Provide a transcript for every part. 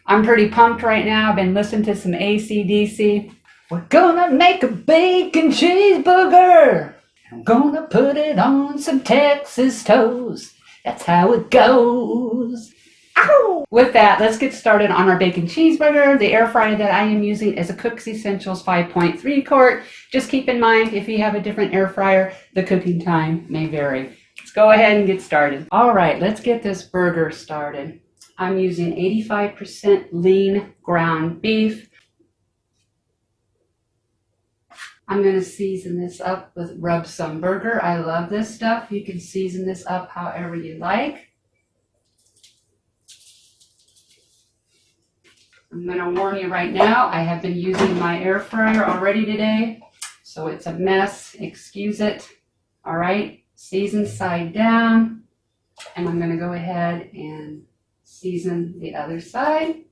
I'm pretty pumped right now. I've been listening to some AC/DC. We're gonna make a bacon cheeseburger. I'm gonna put it on some Texas toast. That's how it goes. Ow! With that, let's get started on our bacon cheeseburger. The air fryer that I am using is a Cook's Essentials 5.3 quart. Just keep in mind, if you have a different air fryer, the cooking time may vary. Let's go ahead and get started. All right, let's get this burger started. I'm using 85% lean ground beef. I'm going to season this up with rub some burger. I love this stuff. You can season this up however you like. I'm going to warn you right now, I have been using my air fryer already today, so it's a mess. Excuse it. All right, season side down, and I'm going to go ahead and season the other side.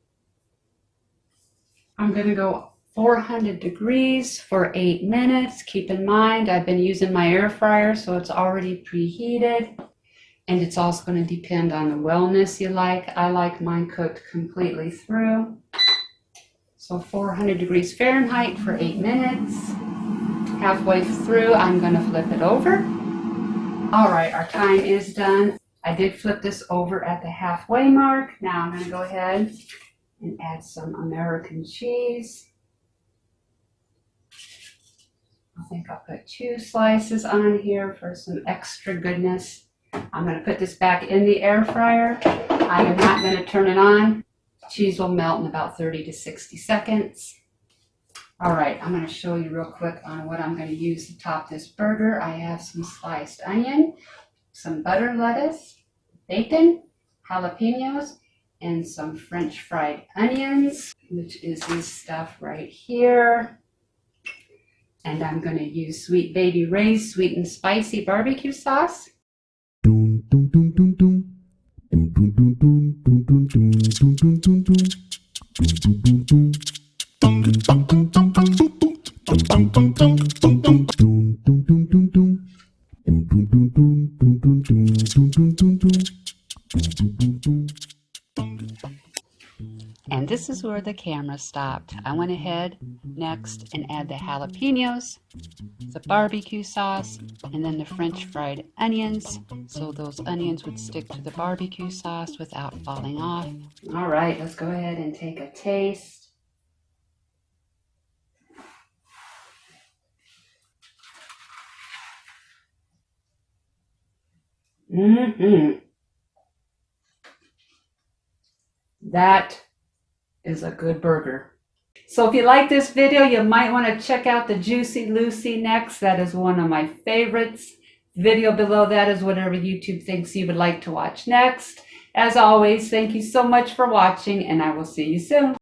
I'm going to go 400 degrees for 8 minutes. Keep in mind, I've been using my air fryer, so it's already preheated. And it's also going to depend on the wellness you like. I like mine cooked completely through. So 400 degrees Fahrenheit for 8 minutes. Halfway through, I'm going to flip it over. All right, our time is done. I did flip this over at the halfway mark. Now I'm going to go ahead and add some American cheese. I think I'll put 2 slices on here for some extra goodness. I'm going to put this back in the air fryer. I am not going to turn it on. Cheese will melt in about 30 to 60 seconds. All right, I'm going to show you real quick on what I'm going to use to top this burger. I have some sliced onion, some butter lettuce, bacon, jalapenos, and some French fried onions, which is this stuff right here. And I'm going to use Sweet Baby Ray's sweet and spicy barbecue sauce. And this is where the camera stopped. I went ahead next and add the jalapenos, the barbecue sauce, and then the French fried onions, so those onions would stick to the barbecue sauce without falling off. All right, let's go ahead and take a taste. That is a good burger. So if you like this video, you might want to check out the Juicy Lucy next. That is one of my favorites. Video below that is whatever YouTube thinks you would like to watch next. As always, thank you so much for watching, and I will see you soon.